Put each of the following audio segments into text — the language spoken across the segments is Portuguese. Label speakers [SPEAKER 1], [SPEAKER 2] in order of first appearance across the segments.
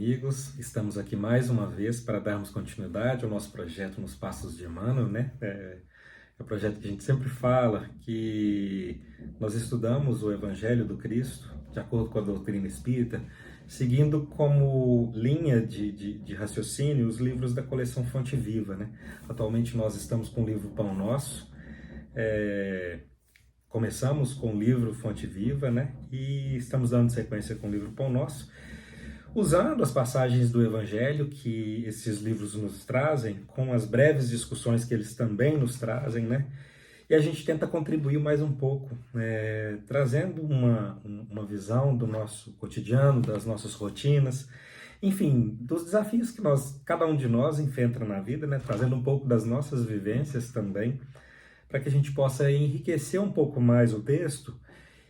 [SPEAKER 1] amigos. Estamos aqui mais uma vez para darmos continuidade ao nosso projeto Nos Passos de Emmanuel, né? É um projeto que a gente sempre fala que nós estudamos o Evangelho do Cristo de acordo com a doutrina espírita, seguindo como linha de raciocínio os livros da coleção Fonte Viva, né? Atualmente nós estamos com o livro Pão Nosso. Começamos com o livro Fonte Viva, né? E estamos dando sequência com o livro Pão Nosso, usando as passagens do Evangelho que esses livros nos trazem, com as breves discussões que eles também nos trazem, né? E a gente tenta contribuir mais um pouco, trazendo uma visão do nosso cotidiano, das nossas rotinas, enfim, dos desafios que cada um de nós enfrenta na vida, né? Trazendo um pouco das nossas vivências também, para que a gente possa enriquecer um pouco mais o texto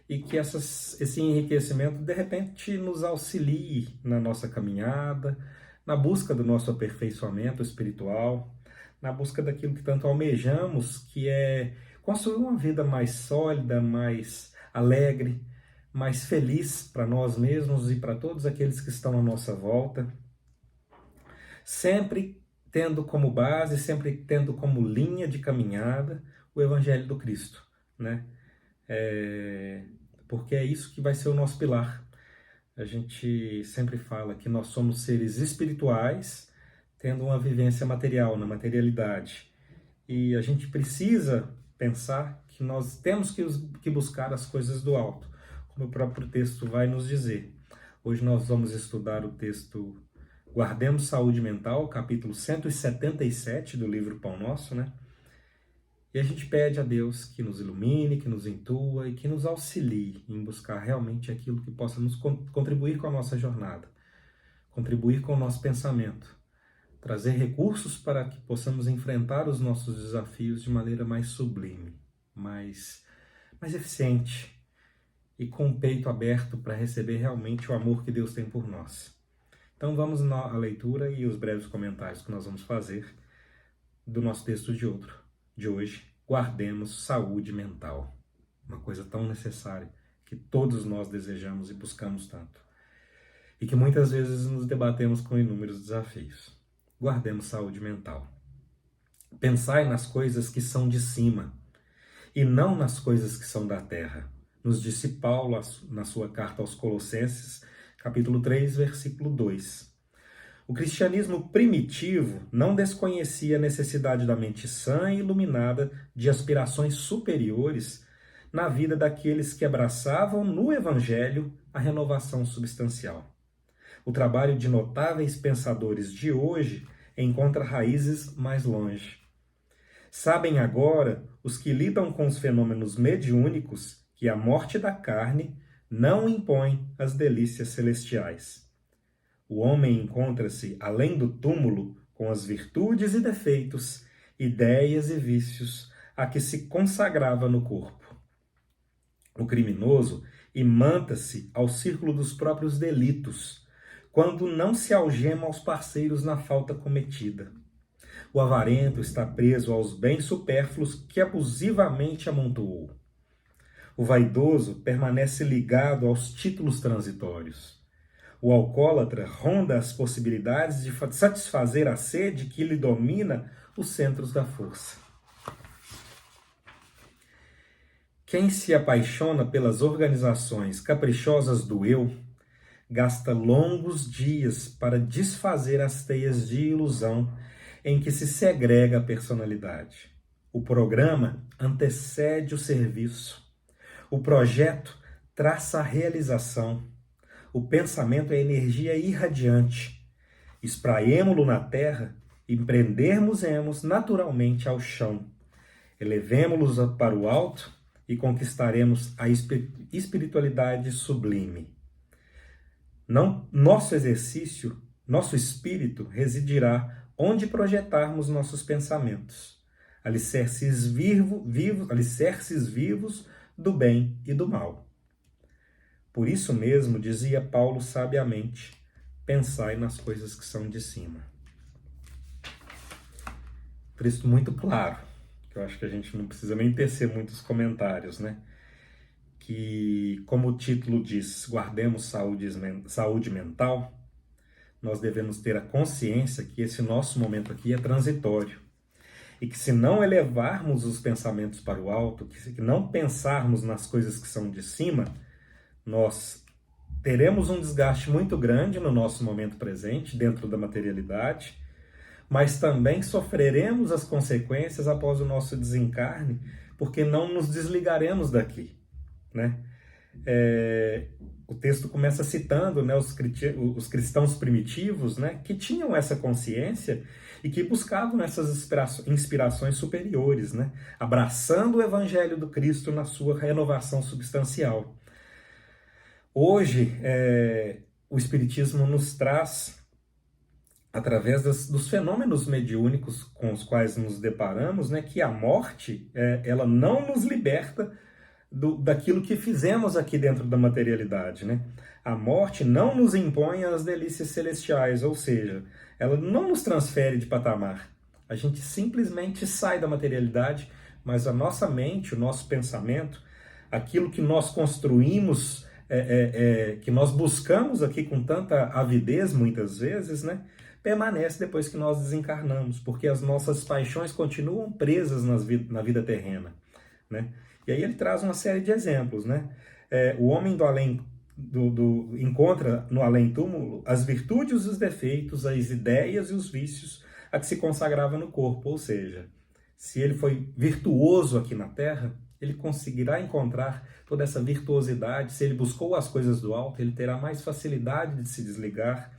[SPEAKER 1] e que esse enriquecimento, de repente, nos auxilie na nossa caminhada, na busca do nosso aperfeiçoamento espiritual, na busca daquilo que tanto almejamos, que é construir uma vida mais sólida, mais alegre, mais feliz para nós mesmos e para todos aqueles que estão à nossa volta, sempre tendo como base, sempre tendo como linha de caminhada o Evangelho do Cristo, né? Porque é isso que vai ser o nosso pilar. A gente sempre fala que nós somos seres espirituais, tendo uma vivência material, na materialidade. E a gente precisa pensar que nós temos que buscar as coisas do alto, como o próprio texto vai nos dizer. Hoje nós vamos estudar o texto Guardemos Saúde Mental, capítulo 177 do livro Pão Nosso, né? E a gente pede a Deus que nos ilumine, que nos intua e que nos auxilie em buscar realmente aquilo que possa nos contribuir com a nossa jornada, contribuir com o nosso pensamento, trazer recursos para que possamos enfrentar os nossos desafios de maneira mais sublime, mais eficiente e com o peito aberto para receber realmente o amor que Deus tem por nós. Então vamos à leitura e os breves comentários que nós vamos fazer do nosso texto de hoje, Guardemos Saúde Mental. Uma coisa tão necessária que todos nós desejamos e buscamos tanto. E que muitas vezes nos debatemos com inúmeros desafios. Guardemos saúde mental. Pensai nas coisas que são de cima e não nas coisas que são da terra. Nos disse Paulo na sua carta aos Colossenses, capítulo 3, versículo 2. O cristianismo primitivo não desconhecia a necessidade da mente sã e iluminada de aspirações superiores na vida daqueles que abraçavam no Evangelho a renovação substancial. O trabalho de notáveis pensadores de hoje encontra raízes mais longe. Sabem agora os que lidam com os fenômenos mediúnicos que a morte da carne não impõe as delícias celestiais. O homem encontra-se, além do túmulo, com as virtudes e defeitos, ideias e vícios a que se consagrava no corpo. O criminoso imanta-se ao círculo dos próprios delitos, quando não se algema aos parceiros na falta cometida. O avarento está preso aos bens supérfluos que abusivamente amontoou. O vaidoso permanece ligado aos títulos transitórios. O alcoólatra ronda as possibilidades de satisfazer a sede que lhe domina os centros da força. Quem se apaixona pelas organizações caprichosas do eu, gasta longos dias para desfazer as teias de ilusão em que se segrega a personalidade. O programa antecede o serviço. O projeto traça a realização. O pensamento é energia irradiante. Espraiemo-lo na terra e prendermos-emos naturalmente ao chão. Elevemo-los para o alto e conquistaremos a espiritualidade sublime. Nosso exercício, nosso espírito residirá onde projetarmos nossos pensamentos. Alicerces vivos do bem e do mal. Por isso mesmo, dizia Paulo sabiamente, pensai nas coisas que são de cima. Texto muito claro, que eu acho que a gente não precisa nem tecer muitos comentários, né? Que, como o título diz, guardemos saúde mental, nós devemos ter a consciência que esse nosso momento aqui é transitório. E que se não elevarmos os pensamentos para o alto, que se não pensarmos nas coisas que são de cima, nós teremos um desgaste muito grande no nosso momento presente, dentro da materialidade, mas também sofreremos as consequências após o nosso desencarne, porque não nos desligaremos daqui, né? O texto começa citando, né, os cristãos primitivos, né, que tinham essa consciência e que buscavam essas inspirações superiores, né, abraçando o Evangelho do Cristo na sua renovação substancial. Hoje, o Espiritismo nos traz, através dos fenômenos mediúnicos com os quais nos deparamos, né, que a morte ela não nos liberta daquilo que fizemos aqui dentro da materialidade, né? A morte não nos impõe as delícias celestiais, ou seja, ela não nos transfere de patamar. A gente simplesmente sai da materialidade, mas a nossa mente, o nosso pensamento, aquilo que nós construímos, que nós buscamos aqui com tanta avidez muitas vezes, né? Permanece depois que nós desencarnamos, porque as nossas paixões continuam presas na vida terrena, né? E aí ele traz uma série de exemplos, né? O homem do além encontra no além-túmulo as virtudes e os defeitos, as ideias e os vícios a que se consagrava no corpo. Ou seja, se ele foi virtuoso aqui na Terra, ele conseguirá encontrar toda essa virtuosidade. Se ele buscou as coisas do alto, ele terá mais facilidade de se desligar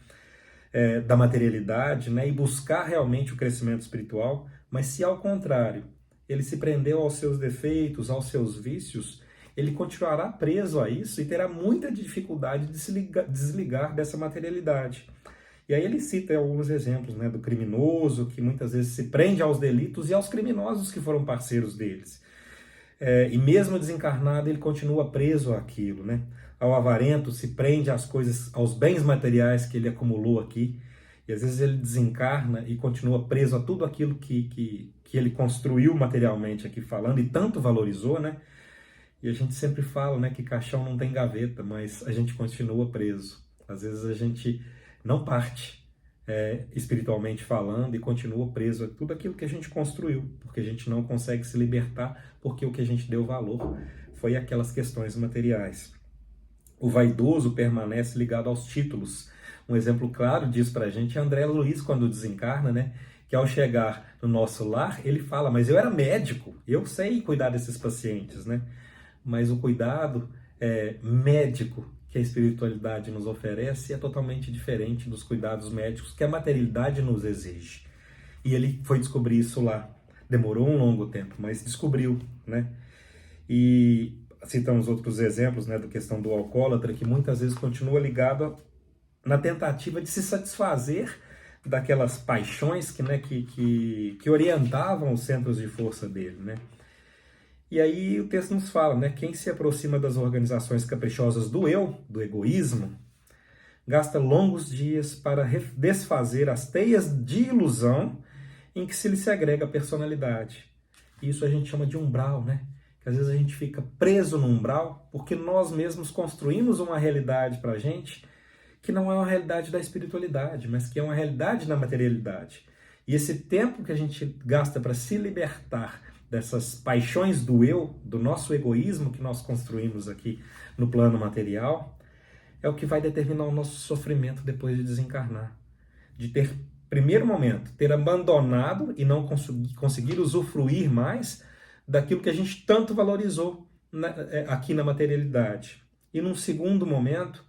[SPEAKER 1] da materialidade, né? E buscar realmente o crescimento espiritual. Mas se ao contrário, ele se prendeu aos seus defeitos, aos seus vícios, ele continuará preso a isso e terá muita dificuldade de se desligar dessa materialidade. E aí ele cita alguns exemplos, né, do criminoso, que muitas vezes se prende aos delitos e aos criminosos que foram parceiros deles. E mesmo desencarnado, ele continua preso àquilo, né? Ao avarento, se prende às coisas, aos bens materiais que ele acumulou aqui. E às vezes ele desencarna e continua preso a tudo aquilo que ele construiu materialmente aqui falando e tanto valorizou, né? E a gente sempre fala, né, que caixão não tem gaveta, mas a gente continua preso. Às vezes a gente não parte, espiritualmente falando, e continua preso a tudo aquilo que a gente construiu, porque a gente não consegue se libertar, porque o que a gente deu valor foi aquelas questões materiais. O vaidoso permanece ligado aos títulos. Um exemplo claro disso pra gente é André Luiz, quando desencarna, né? Que ao chegar no nosso lar, ele fala, mas eu era médico, eu sei cuidar desses pacientes, né? Mas o cuidado médico que a espiritualidade nos oferece é totalmente diferente dos cuidados médicos que a materialidade nos exige. E ele foi descobrir isso lá. Demorou um longo tempo, mas descobriu, né? E citamos outros exemplos, né, da questão do alcoólatra, que muitas vezes continua ligado na tentativa de se satisfazer daquelas paixões que orientavam os centros de força dele, né? E aí o texto nos fala, né, quem se aproxima das organizações caprichosas do eu, do egoísmo, gasta longos dias para desfazer as teias de ilusão em que se lhe segrega a personalidade. Isso a gente chama de umbral, né? Que às vezes a gente fica preso no umbral porque nós mesmos construímos uma realidade para a gente que não é uma realidade da espiritualidade, mas que é uma realidade da materialidade. E esse tempo que a gente gasta para se libertar dessas paixões do eu, do nosso egoísmo que nós construímos aqui no plano material, é o que vai determinar o nosso sofrimento depois de desencarnar. De ter, primeiro momento, ter abandonado e não conseguir usufruir mais daquilo que a gente tanto valorizou aqui na materialidade. E num segundo momento,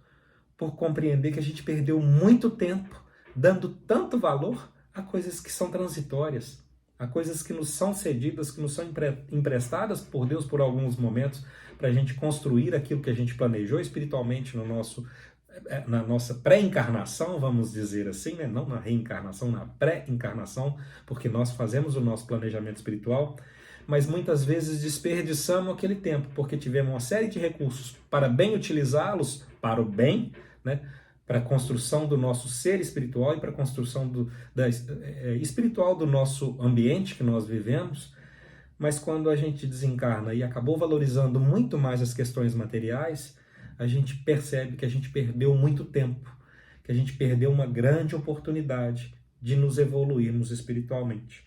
[SPEAKER 1] por compreender que a gente perdeu muito tempo dando tanto valor a coisas que são transitórias, a coisas que nos são cedidas, que nos são emprestadas por Deus por alguns momentos para a gente construir aquilo que a gente planejou espiritualmente na nossa pré-encarnação, vamos dizer assim, né? Não na reencarnação, na pré-encarnação, porque nós fazemos o nosso planejamento espiritual, mas muitas vezes desperdiçamos aquele tempo, porque tivemos uma série de recursos para bem utilizá-los, para o bem, né? Para a construção do nosso ser espiritual e para a construção espiritual do nosso ambiente que nós vivemos, mas quando a gente desencarna e acabou valorizando muito mais as questões materiais, a gente percebe que a gente perdeu muito tempo, que a gente perdeu uma grande oportunidade de nos evoluirmos espiritualmente.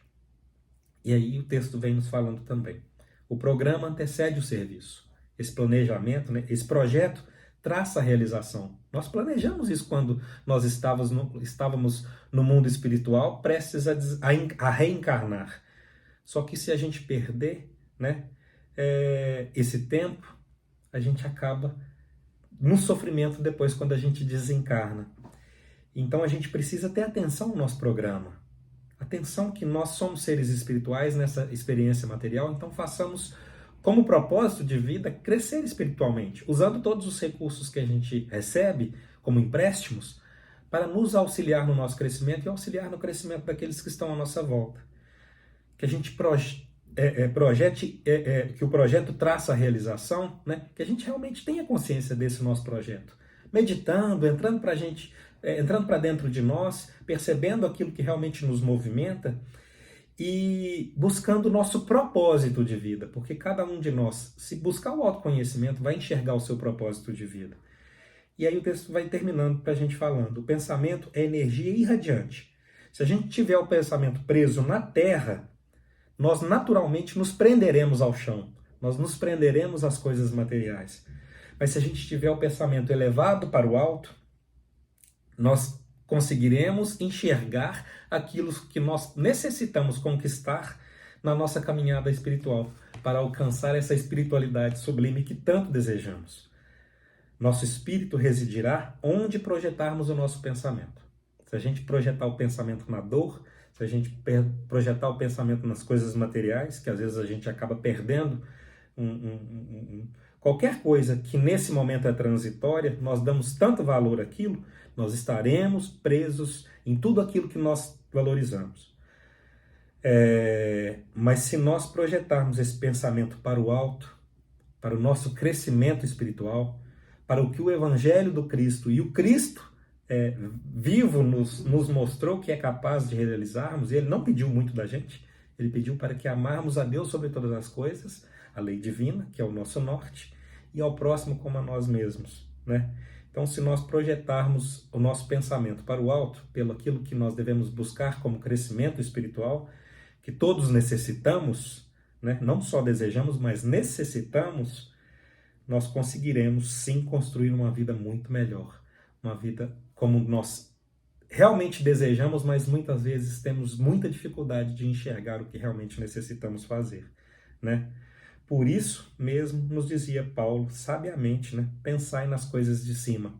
[SPEAKER 1] E aí o texto vem nos falando também. O programa antecede o serviço. Esse planejamento, né, esse projeto traça a realização. Nós planejamos isso quando nós estávamos no mundo espiritual, prestes a reencarnar. Só que se a gente perder, né, esse tempo, a gente acaba no sofrimento depois quando a gente desencarna. Então a gente precisa ter atenção no nosso programa. Atenção que nós somos seres espirituais nessa experiência material, então façamos como propósito de vida crescer espiritualmente, usando todos os recursos que a gente recebe como empréstimos para nos auxiliar no nosso crescimento e auxiliar no crescimento daqueles que estão à nossa volta. Que a gente projete, que o projeto traça a realização, né? Que a gente realmente tenha consciência desse nosso projeto. Meditando, entrando para dentro de nós, percebendo aquilo que realmente nos movimenta e buscando o nosso propósito de vida, porque cada um de nós, se buscar o autoconhecimento, vai enxergar o seu propósito de vida. E aí o texto vai terminando para a gente falando, o pensamento é energia irradiante. Se a gente tiver o pensamento preso na terra, nós naturalmente nos prenderemos ao chão, nós nos prenderemos às coisas materiais. Mas se a gente tiver o pensamento elevado para o alto, nós conseguiremos enxergar aquilo que nós necessitamos conquistar na nossa caminhada espiritual, para alcançar essa espiritualidade sublime que tanto desejamos. Nosso espírito residirá onde projetarmos o nosso pensamento. Se a gente projetar o pensamento na dor, se a gente projetar o pensamento nas coisas materiais, que às vezes a gente acaba perdendo qualquer coisa que nesse momento é transitória, nós damos tanto valor àquilo, nós estaremos presos em tudo aquilo que nós valorizamos. Mas se nós projetarmos esse pensamento para o alto, para o nosso crescimento espiritual, para o que o Evangelho do Cristo e o Cristo vivo nos mostrou que é capaz de realizarmos, e ele não pediu muito da gente, ele pediu para que amarmos a Deus sobre todas as coisas, a lei divina, que é o nosso norte, e ao próximo como a nós mesmos, né? Então, se nós projetarmos o nosso pensamento para o alto, pelo aquilo que nós devemos buscar como crescimento espiritual, que todos necessitamos, né? Não só desejamos, mas necessitamos, nós conseguiremos sim construir uma vida muito melhor, uma vida como nós realmente desejamos, mas muitas vezes temos muita dificuldade de enxergar o que realmente necessitamos fazer, né? Por isso mesmo nos dizia Paulo, sabiamente, né? Pensai nas coisas de cima,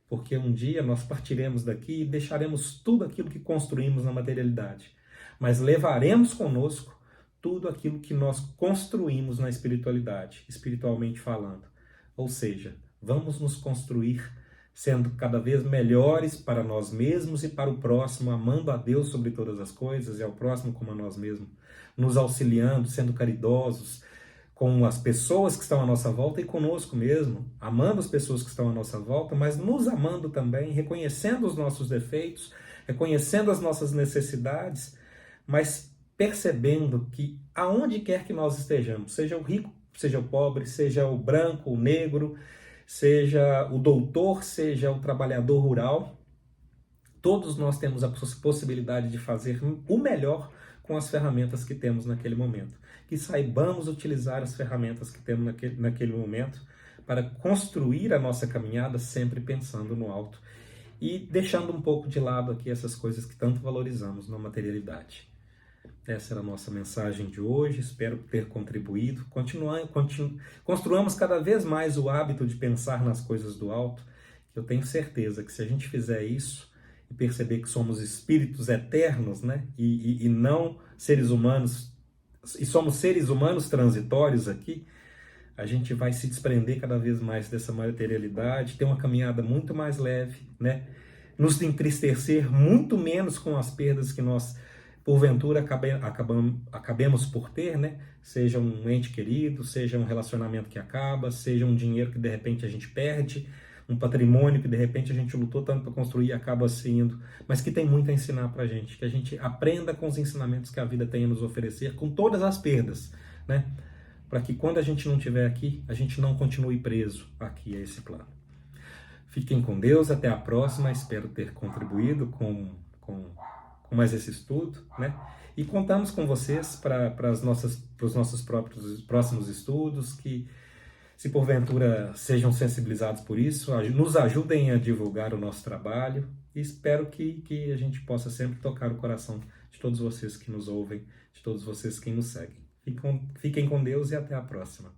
[SPEAKER 1] porque um dia nós partiremos daqui e deixaremos tudo aquilo que construímos na materialidade, mas levaremos conosco tudo aquilo que nós construímos na espiritualidade, espiritualmente falando. Ou seja, vamos nos construir sendo cada vez melhores para nós mesmos e para o próximo, amando a Deus sobre todas as coisas e ao próximo como a nós mesmos, nos auxiliando, sendo caridosos com as pessoas que estão à nossa volta e conosco mesmo, amando as pessoas que estão à nossa volta, mas nos amando também, reconhecendo os nossos defeitos, reconhecendo as nossas necessidades, mas percebendo que aonde quer que nós estejamos, seja o rico, seja o pobre, seja o branco, o negro, seja o doutor, seja o trabalhador rural, todos nós temos a possibilidade de fazer o melhor com as ferramentas que temos naquele momento. Que saibamos utilizar as ferramentas que temos naquele momento para construir a nossa caminhada sempre pensando no alto e deixando um pouco de lado aqui essas coisas que tanto valorizamos na materialidade. Essa era a nossa mensagem de hoje, espero ter contribuído. Construamos cada vez mais o hábito de pensar nas coisas do alto, que eu tenho certeza que se a gente fizer isso e perceber que somos espíritos eternos, né, e não seres humanos, e somos seres humanos transitórios aqui, a gente vai se desprender cada vez mais dessa materialidade, ter uma caminhada muito mais leve, né, nos entristecer muito menos com as perdas que nós porventura acabemos por ter, né? Seja um ente querido, seja um relacionamento que acaba, seja um dinheiro que de repente a gente perde, um patrimônio que de repente a gente lutou tanto para construir e acaba se indo, mas que tem muito a ensinar para a gente, que a gente aprenda com os ensinamentos que a vida tem a nos oferecer, com todas as perdas, né? Para que quando a gente não estiver aqui, a gente não continue preso aqui a esse plano. Fiquem com Deus, até a próxima. Espero ter contribuído com mais esse estudo, né? E contamos com vocês para os nossos próximos estudos, que, se porventura sejam sensibilizados por isso, nos ajudem a divulgar o nosso trabalho. E espero que a gente possa sempre tocar o coração de todos vocês que nos ouvem, de todos vocês que nos seguem. Fiquem com Deus e até a próxima.